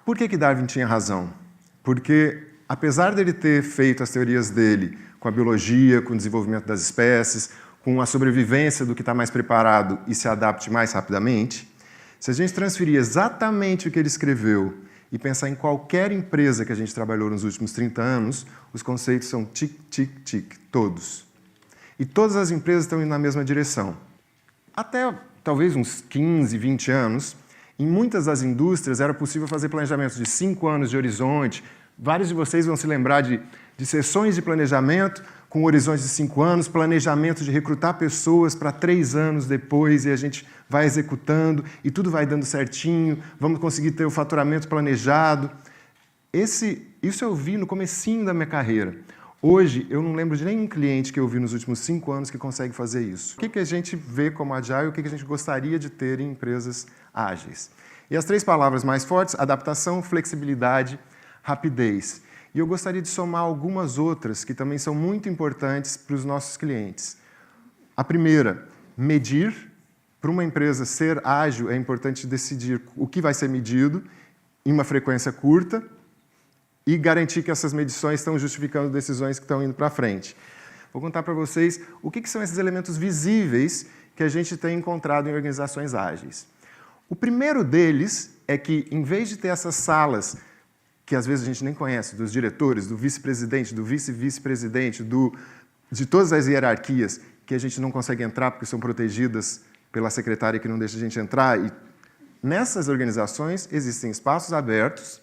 Por que Darwin tinha razão? Porque, apesar dele ter feito as teorias dele com a biologia, com o desenvolvimento das espécies, com a sobrevivência do que está mais preparado e se adapte mais rapidamente, se a gente transferir exatamente o que ele escreveu e pensar em qualquer empresa que a gente trabalhou nos últimos 30 anos, os conceitos são tic, tic, tic, todos. E todas as empresas estão indo na mesma direção. Até talvez uns 15, 20 anos, em muitas das indústrias era possível fazer planejamentos de 5 anos de horizonte. Vários de vocês vão se lembrar de sessões de planejamento com horizontes de 5 anos, planejamento de recrutar pessoas para 3 anos depois, e a gente vai executando, e tudo vai dando certinho, vamos conseguir ter o faturamento planejado. Isso eu vi no comecinho da minha carreira. Hoje, eu não lembro de nenhum cliente que eu vi nos últimos 5 anos que consegue fazer isso. O que a gente vê como Agile e o que a gente gostaria de ter em empresas ágeis? E as 3 palavras mais fortes: adaptação, flexibilidade, rapidez. E eu gostaria de somar algumas outras que também são muito importantes para os nossos clientes. A primeira, medir. Para uma empresa ser ágil, é importante decidir o que vai ser medido em uma frequência curta e garantir que essas medições estão justificando decisões que estão indo para frente. Vou contar para vocês o que são esses elementos visíveis que a gente tem encontrado em organizações ágeis. O primeiro deles é que, em vez de ter essas salas que às vezes a gente nem conhece, dos diretores, do vice-presidente, do vice-vice-presidente, de todas as hierarquias, que a gente não consegue entrar porque são protegidas pela secretária que não deixa a gente entrar. E nessas organizações existem espaços abertos,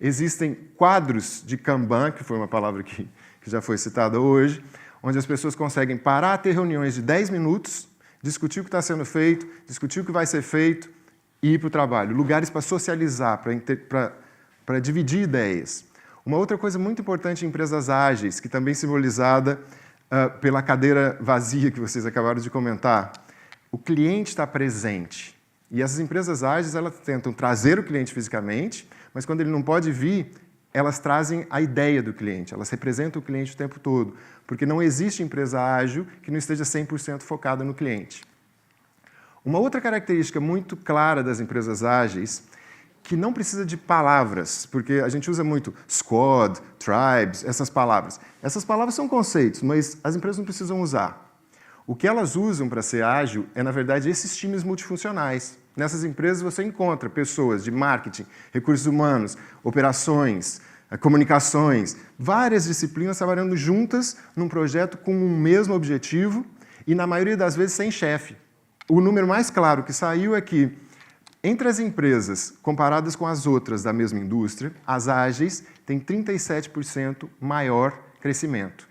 existem quadros de Kanban, que foi uma palavra que já foi citada hoje, onde as pessoas conseguem parar, ter reuniões de 10 minutos, discutir o que está sendo feito, discutir o que vai ser feito e ir para o trabalho. Lugares para socializar, para dividir ideias. Uma outra coisa muito importante em empresas ágeis, que também é simbolizada pela cadeira vazia que vocês acabaram de comentar, o cliente está presente. E essas empresas ágeis, elas tentam trazer o cliente fisicamente, mas quando ele não pode vir, elas trazem a ideia do cliente, elas representam o cliente o tempo todo, porque não existe empresa ágil que não esteja 100% focada no cliente. Uma outra característica muito clara das empresas ágeis, que não precisa de palavras, porque a gente usa muito squad, tribes, essas palavras. Essas palavras são conceitos, mas as empresas não precisam usar. O que elas usam para ser ágil é, na verdade, esses times multifuncionais. Nessas empresas você encontra pessoas de marketing, recursos humanos, operações, comunicações, várias disciplinas trabalhando juntas num projeto com um mesmo objetivo e, na maioria das vezes, sem chefe. O número mais claro que saiu é que, entre as empresas comparadas com as outras da mesma indústria, as ágeis têm 37% maior crescimento.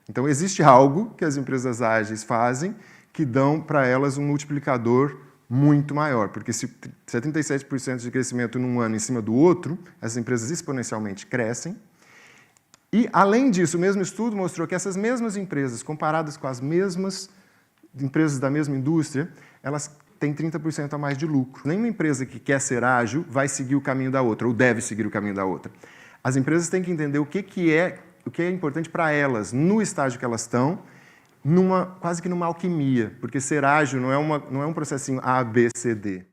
Então, existe algo que as empresas ágeis fazem que dão para elas um multiplicador muito maior, porque se 37% de crescimento num ano em cima do outro, as empresas exponencialmente crescem. E, além disso, o mesmo estudo mostrou que essas mesmas empresas, comparadas com as mesmas empresas da mesma indústria, elas têm 30% a mais de lucro. Nenhuma empresa que quer ser ágil vai seguir o caminho da outra, ou deve seguir o caminho da outra. As empresas têm que entender o que é importante para elas, no estágio que elas estão, quase que numa alquimia, porque ser ágil não é um processinho A, B, C, D.